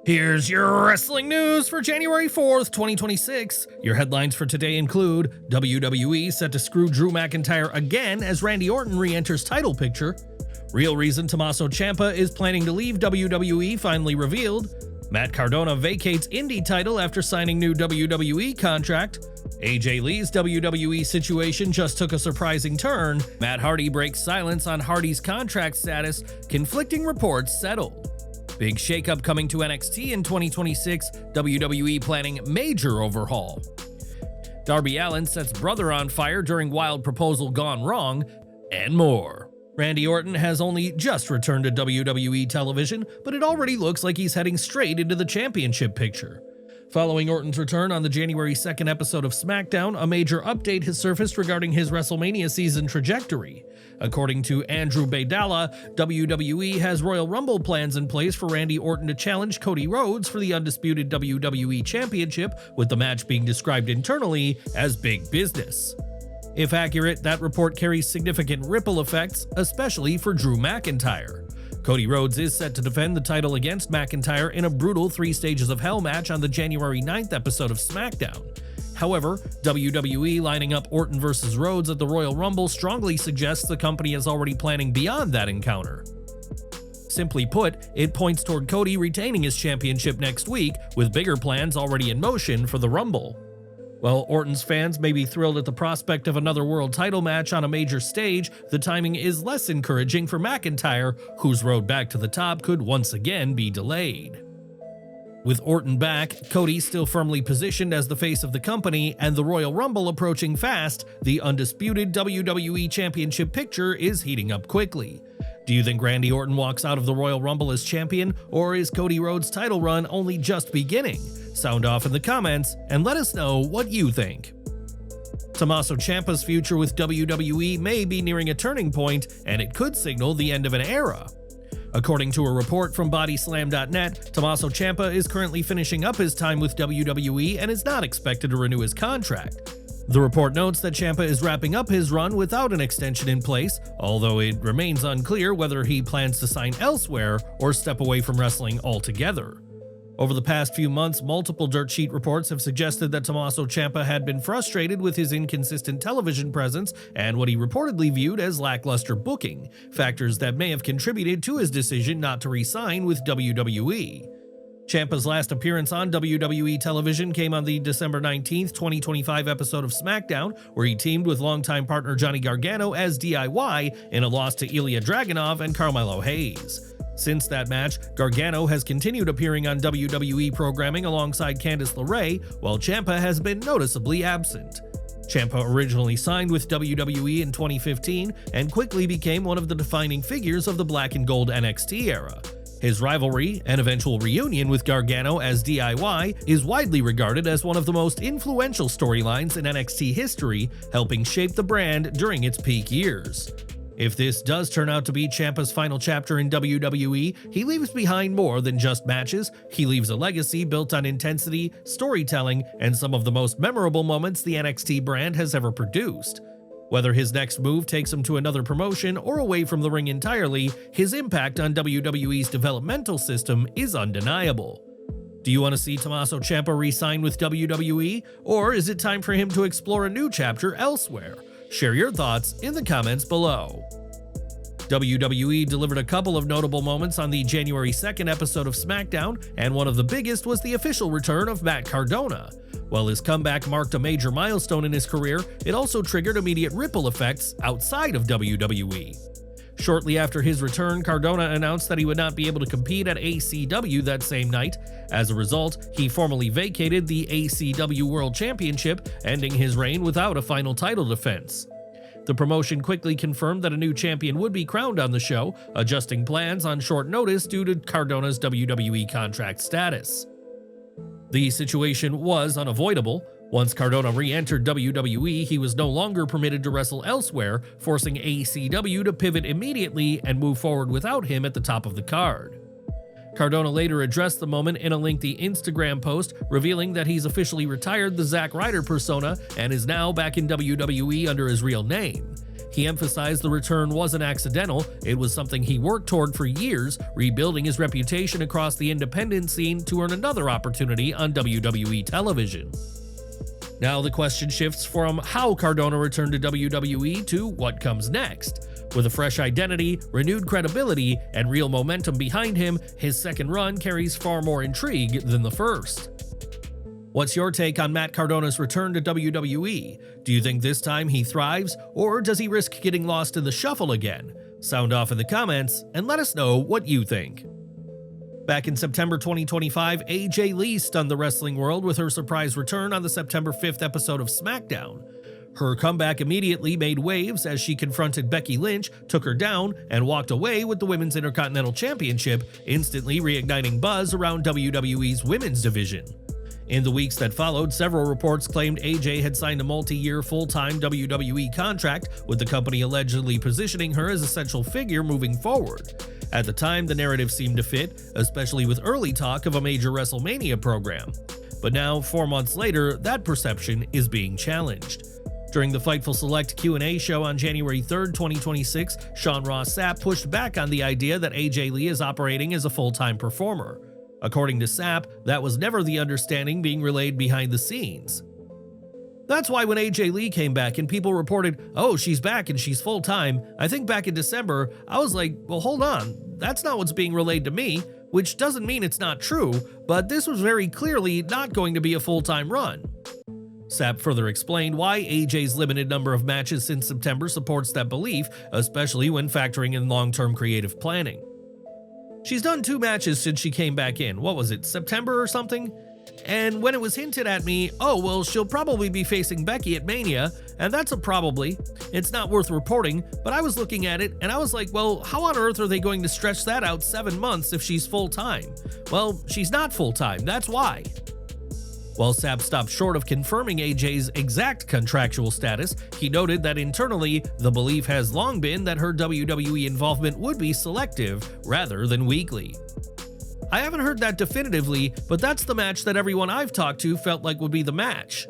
Here's your wrestling news for January 4th, 2026. Your headlines for today include WWE set to screw Drew McIntyre again as Randy Orton re-enters title picture. Real reason Tommaso Ciampa is planning to leave WWE finally revealed. Matt Cardona vacates indie title after signing new WWE contract. AJ Lee's WWE situation just took a surprising turn. Matt Hardy breaks silence on Hardy's contract status. Conflicting reports settled. Big shakeup coming to NXT in 2026, WWE planning major overhaul. Darby Allin sets brother on fire during wild proposal gone wrong, and more. Randy Orton has only just returned to WWE television, but it already looks like he's heading straight into the championship picture. Following Orton's return on the January 2nd episode of SmackDown, a major update has surfaced regarding his WrestleMania season trajectory. According to Andrew Baydala, WWE has Royal Rumble plans in place for Randy Orton to challenge Cody Rhodes for the Undisputed WWE Championship, with the match being described internally as big business. If accurate, that report carries significant ripple effects, especially for Drew McIntyre. Cody Rhodes is set to defend the title against McIntyre in a brutal 3 Stages of Hell match on the January 9th episode of SmackDown. However, WWE lining up Orton vs. Rhodes at the Royal Rumble strongly suggests the company is already planning beyond that encounter. Simply put, it points toward Cody retaining his championship next week, with bigger plans already in motion for the Rumble. While Orton's fans may be thrilled at the prospect of another world title match on a major stage, the timing is less encouraging for McIntyre, whose road back to the top could once again be delayed. With Orton back, Cody still firmly positioned as the face of the company, and the Royal Rumble approaching fast, the undisputed WWE Championship picture is heating up quickly. Do you think Randy Orton walks out of the Royal Rumble as champion, or is Cody Rhodes' title run only just beginning? Sound off in the comments and let us know what you think. Tommaso Ciampa's future with WWE may be nearing a turning point, and it could signal the end of an era. According to a report from Bodyslam.net, Tommaso Ciampa is currently finishing up his time with WWE and is not expected to renew his contract. The report notes that Ciampa is wrapping up his run without an extension in place, although it remains unclear whether he plans to sign elsewhere or step away from wrestling altogether. Over the past few months, multiple dirt sheet reports have suggested that Tommaso Ciampa had been frustrated with his inconsistent television presence and what he reportedly viewed as lackluster booking, factors that may have contributed to his decision not to re-sign with WWE. Ciampa's last appearance on WWE television came on the December 19, 2025 episode of SmackDown, where he teamed with longtime partner Johnny Gargano as DIY in a loss to Ilya Dragunov and Carmelo Hayes. Since that match, Gargano has continued appearing on WWE programming alongside Candice LeRae, while Ciampa has been noticeably absent. Ciampa originally signed with WWE in 2015 and quickly became one of the defining figures of the black and gold NXT era. His rivalry and eventual reunion with Gargano as DIY is widely regarded as one of the most influential storylines in NXT history, helping shape the brand during its peak years. If this does turn out to be Ciampa's final chapter in WWE, he leaves behind more than just matches. He leaves a legacy built on intensity, storytelling, and some of the most memorable moments the NXT brand has ever produced. Whether his next move takes him to another promotion or away from the ring entirely, his impact on WWE's developmental system is undeniable. Do you want to see Tommaso Ciampa re-sign with WWE, or is it time for him to explore a new chapter elsewhere? Share your thoughts in the comments below. WWE delivered a couple of notable moments on the January 2nd episode of SmackDown, and one of the biggest was the official return of Matt Cardona. While his comeback marked a major milestone in his career, it also triggered immediate ripple effects outside of WWE. Shortly after his return, Cardona announced that he would not be able to compete at ACW that same night. As a result, he formally vacated the ACW World Championship, ending his reign without a final title defense. The promotion quickly confirmed that a new champion would be crowned on the show, adjusting plans on short notice due to Cardona's WWE contract status. The situation was unavoidable. Once Cardona re-entered WWE, he was no longer permitted to wrestle elsewhere, forcing ACW to pivot immediately and move forward without him at the top of the card. Cardona later addressed the moment in a lengthy Instagram post, revealing that he's officially retired the Zack Ryder persona and is now back in WWE under his real name. he emphasized the return wasn't accidental, it was something he worked toward for years, rebuilding his reputation across the independent scene to earn another opportunity on WWE television. Now the question shifts from how Cardona returned to WWE to what comes next. With a fresh identity, renewed credibility, and real momentum behind him, his second run carries far more intrigue than the first. What's your take on Matt Cardona's return to WWE? Do you think this time he thrives, or does he risk getting lost in the shuffle again? Sound off in the comments and let us know what you think. Back in September 2025, AJ Lee stunned the wrestling world with her surprise return on the September 5th episode of SmackDown. Her comeback immediately made waves as she confronted Becky Lynch, took her down, and walked away with the Women's Intercontinental Championship, instantly reigniting buzz around WWE's women's division. In the weeks that followed, several reports claimed AJ had signed a multi-year full-time WWE contract, with the company allegedly positioning her as a central figure moving forward. At the time, the narrative seemed to fit, especially with early talk of a major WrestleMania program. But now, 4 months later, that perception is being challenged. During the Fightful Select Q&A show on January 3, 2026, Sean Ross Sapp pushed back on the idea that AJ Lee is operating as a full-time performer. According to Sapp, that was never the understanding being relayed behind the scenes. That's why when AJ Lee came back and people reported, oh, she's back and she's full-time, I think back in December, I was like, well, hold on, that's not what's being relayed to me, which doesn't mean it's not true, but this was very clearly not going to be a full-time run. Sapp further explained why AJ's limited number of matches since September supports that belief, especially when factoring in long-term creative planning. She's done 2 matches since she came back in, what was it, September or something? And when it was hinted at me, oh well, she'll probably be facing Becky at Mania, and that's a probably. It's not worth reporting, but I was looking at it and I was like, well, how on earth are they going to stretch that out 7 months if she's full-time? Well, she's not full-time, that's why. While Sapp stopped short of confirming AJ's exact contractual status, he noted that internally, the belief has long been that her WWE involvement would be selective rather than weekly. I haven't heard that definitively, but that's the match that everyone I've talked to felt like would be the match.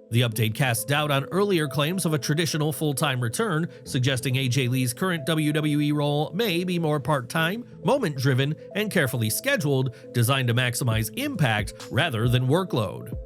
The update casts doubt on earlier claims of a traditional full-time return, suggesting AJ Lee's current WWE role may be more part-time, moment-driven, and carefully scheduled, designed to maximize impact rather than workload.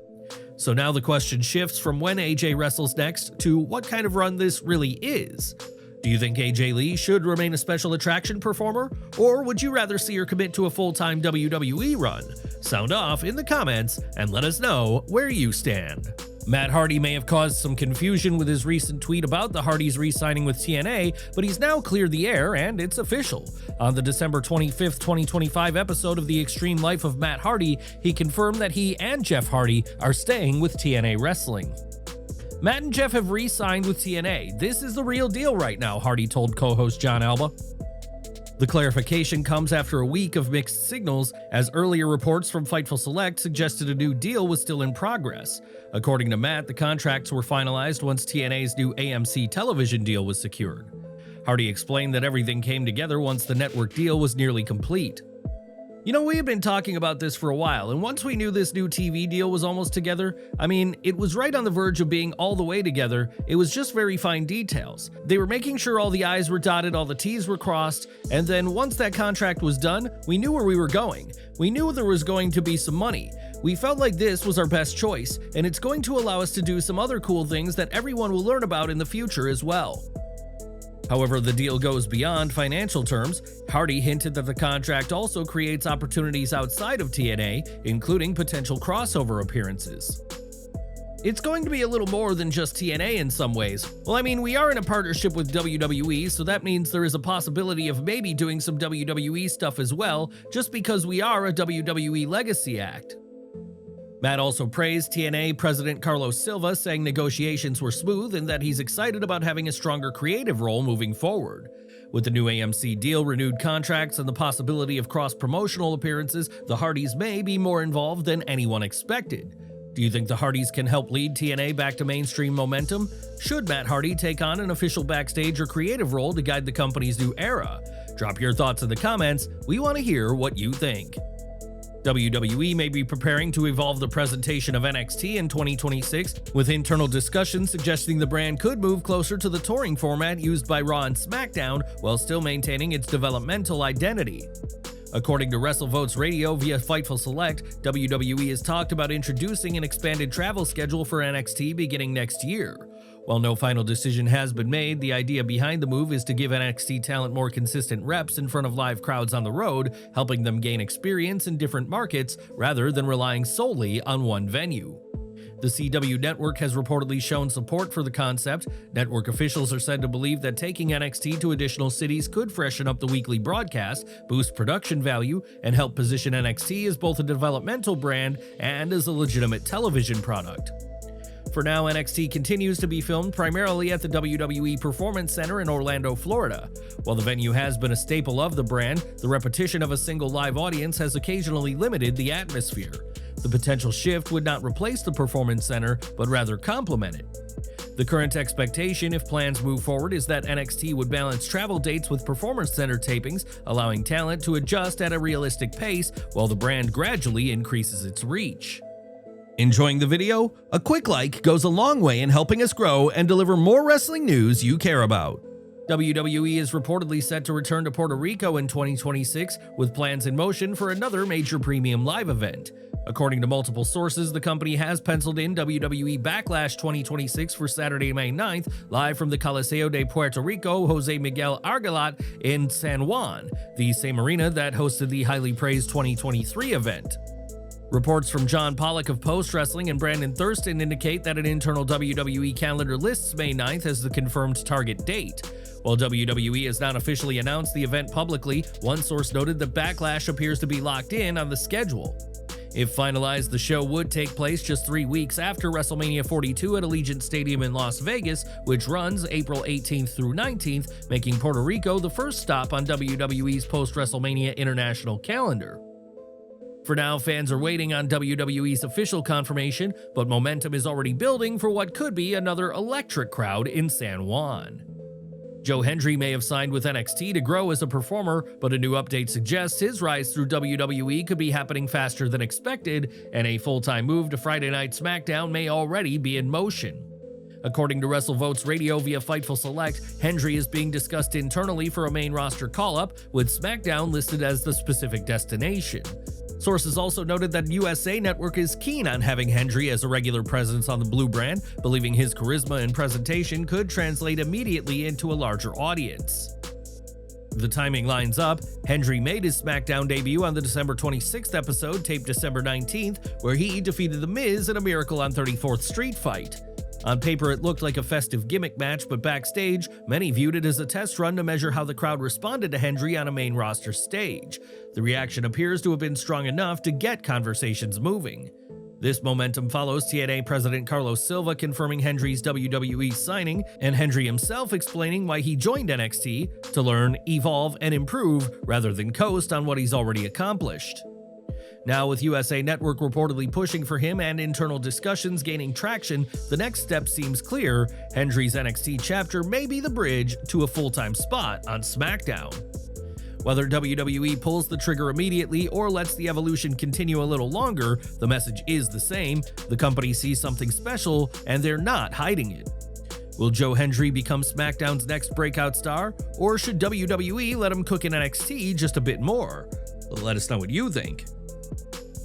So now the question shifts from when AJ wrestles next to what kind of run this really is. Do you think AJ Lee should remain a special attraction performer, or would you rather see her commit to a full-time WWE run? Sound off in the comments and let us know where you stand. Matt Hardy may have caused some confusion with his recent tweet about the Hardys re-signing with TNA, but he's now cleared the air and it's official. On the December 25th, 2025 episode of The Extreme Life of Matt Hardy, he confirmed that he and Jeff Hardy are staying with TNA Wrestling. Matt and Jeff have re-signed with TNA. This is the real deal right now, Hardy told co-host John Alba. The clarification comes after a week of mixed signals, as earlier reports from Fightful Select suggested a new deal was still in progress. According to Matt, the contracts were finalized once TNA's new AMC television deal was secured. Hardy explained that everything came together once the network deal was nearly complete. You know, we have been talking about this for a while, and once we knew this new TV deal was almost together, I mean, it was right on the verge of being all the way together, it was just very fine details. They were making sure all the I's were dotted, all the T's were crossed, and then once that contract was done, we knew where we were going. We knew there was going to be some money. We felt like this was our best choice, and it's going to allow us to do some other cool things that everyone will learn about in the future as well. However, the deal goes beyond financial terms. Hardy hinted that the contract also creates opportunities outside of TNA, including potential crossover appearances. It's going to be a little more than just TNA in some ways. Well, I mean, we are in a partnership with WWE, so that means there is a possibility of maybe doing some WWE stuff as well, just because we are a WWE legacy act. Matt also praised TNA President Carlos Silva, saying negotiations were smooth and that he's excited about having a stronger creative role moving forward. With the new AMC deal, renewed contracts, and the possibility of cross-promotional appearances, the Hardys may be more involved than anyone expected. Do you think the Hardys can help lead TNA back to mainstream momentum? Should Matt Hardy take on an official backstage or creative role to guide the company's new era? Drop your thoughts in the comments. We want to hear what you think. WWE may be preparing to evolve the presentation of NXT in 2026, with internal discussions suggesting the brand could move closer to the touring format used by Raw and SmackDown while still maintaining its developmental identity. According to WrestleVotes Radio via Fightful Select, WWE has talked about introducing an expanded travel schedule for NXT beginning next year. While no final decision has been made, the idea behind the move is to give NXT talent more consistent reps in front of live crowds on the road, helping them gain experience in different markets rather than relying solely on one venue. The CW network has reportedly shown support for the concept. Network officials are said to believe that taking NXT to additional cities could freshen up the weekly broadcast, boost production value, and help position NXT as both a developmental brand and as a legitimate television product. For now, NXT continues to be filmed primarily at the WWE Performance Center in Orlando, Florida. While the venue has been a staple of the brand, the repetition of a single live audience has occasionally limited the atmosphere. The potential shift would not replace the Performance Center, but rather complement it. The current expectation, if plans move forward, is that NXT would balance travel dates with Performance Center tapings, allowing talent to adjust at a realistic pace while the brand gradually increases its reach. Enjoying the video? A quick like goes a long way in helping us grow and deliver more wrestling news you care about. WWE is reportedly set to return to Puerto Rico in 2026, with plans in motion for another major premium live event. According to multiple sources, the company has penciled in WWE Backlash 2026 for Saturday, May 9th, live from the Coliseo de Puerto Rico Jose Miguel Argalat in San Juan, the same arena that hosted the highly praised 2023 event. Reports from John Pollock of Post Wrestling and Brandon Thurston indicate that an internal WWE calendar lists May 9th as the confirmed target date. While WWE has not officially announced the event publicly, one source noted that Backlash appears to be locked in on the schedule. If finalized, the show would take place just 3 weeks after WrestleMania 42 at Allegiant Stadium in Las Vegas, which runs April 18th through 19th, making Puerto Rico the first stop on WWE's post-WrestleMania international calendar. For now, fans are waiting on WWE's official confirmation, but momentum is already building for what could be another electric crowd in San Juan. Joe Hendry may have signed with NXT to grow as a performer, but a new update suggests his rise through WWE could be happening faster than expected, and a full-time move to Friday Night SmackDown may already be in motion. According to WrestleVotes Radio via Fightful Select, Hendry is being discussed internally for a main roster call-up, with SmackDown listed as the specific destination. Sources also noted that USA Network is keen on having Hendry as a regular presence on the Blue brand, believing his charisma and presentation could translate immediately into a larger audience. The timing lines up. Hendry made his SmackDown debut on the December 26th episode, taped December 19th, where he defeated The Miz in a Miracle on 34th Street fight. On paper, it looked like a festive gimmick match, but backstage, many viewed it as a test run to measure how the crowd responded to Hendry on a main roster stage. The reaction appears to have been strong enough to get conversations moving. This momentum follows TNA President Carlos Silva confirming Hendry's WWE signing, and Hendry himself explaining why he joined NXT to learn, evolve, and improve rather than coast on what he's already accomplished. Now, with USA Network reportedly pushing for him and internal discussions gaining traction, the next step seems clear. Hendry's NXT chapter may be the bridge to a full-time spot on SmackDown. Whether WWE pulls the trigger immediately or lets the evolution continue a little longer, the message is the same: the company sees something special and they're not hiding it. Will Joe Hendry become SmackDown's next breakout star, or should WWE let him cook in NXT just a bit more? Let us know what you think.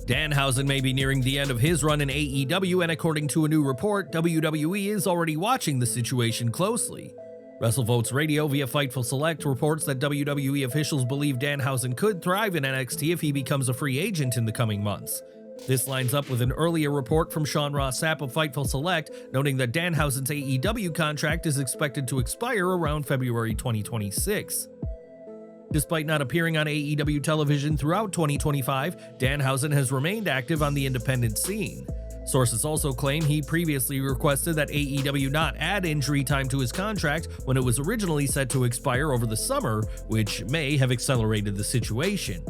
Danhausen may be nearing the end of his run in AEW, and according to a new report, WWE is already watching the situation closely. WrestleVotes Radio via Fightful Select reports that WWE officials believe Danhausen could thrive in NXT if he becomes a free agent in the coming months. This lines up with an earlier report from Sean Ross Sapp of Fightful Select, noting that Danhausen's AEW contract is expected to expire around February 2026. Despite not appearing on AEW television throughout 2025, Danhausen has remained active on the independent scene. Sources also claim he previously requested that AEW not add injury time to his contract when it was originally set to expire over the summer, which may have accelerated the situation.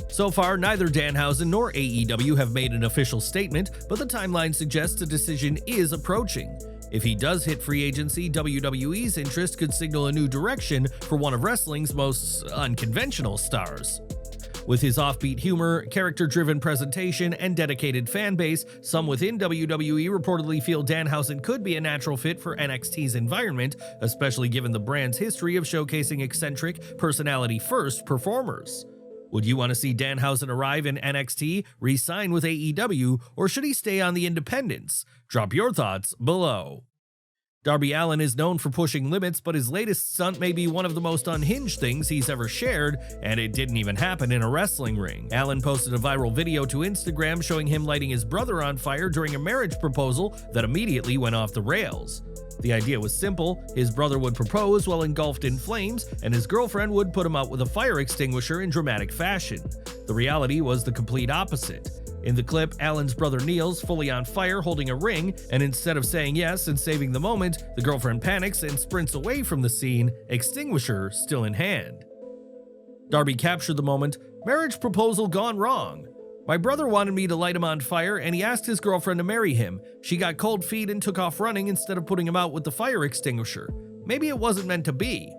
So far, neither Danhausen nor AEW have made an official statement, but the timeline suggests a decision is approaching. If he does hit free agency, WWE's interest could signal a new direction for one of wrestling's most unconventional stars. With his offbeat humor, character-driven presentation, and dedicated fan base, some within WWE reportedly feel Danhausen could be a natural fit for NXT's environment, especially given the brand's history of showcasing eccentric, personality-first performers. Would you want to see Danhausen arrive in NXT, re-sign with AEW, or should he stay on the independents? Drop your thoughts below. Darby Allin is known for pushing limits, but his latest stunt may be one of the most unhinged things he's ever shared, and it didn't even happen in a wrestling ring. Allin posted a viral video to Instagram showing him lighting his brother on fire during a marriage proposal that immediately went off the rails. The idea was simple: his brother would propose while engulfed in flames, and his girlfriend would put him out with a fire extinguisher in dramatic fashion. The reality was the complete opposite. In the clip, Allin's brother kneels, fully on fire, holding a ring, and instead of saying yes and saving the moment, the girlfriend panics and sprints away from the scene, extinguisher still in hand. Darby captured the moment. Marriage proposal gone wrong. My brother wanted me to light him on fire, and he asked his girlfriend to marry him. She got cold feet and took off running instead of putting him out with the fire extinguisher. Maybe it wasn't meant to be.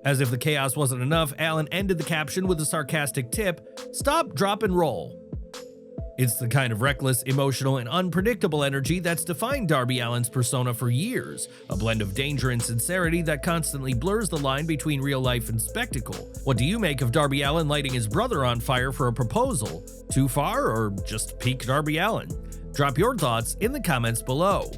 As if the chaos wasn't enough, Allin ended the caption with a sarcastic tip: stop, drop, and roll. It's the kind of reckless, emotional, and unpredictable energy that's defined Darby Allin's persona for years, a blend of danger and sincerity that constantly blurs the line between real life and spectacle. What do you make of Darby Allin lighting his brother on fire for a proposal? Too far, or just peak Darby Allin? Drop your thoughts in the comments below.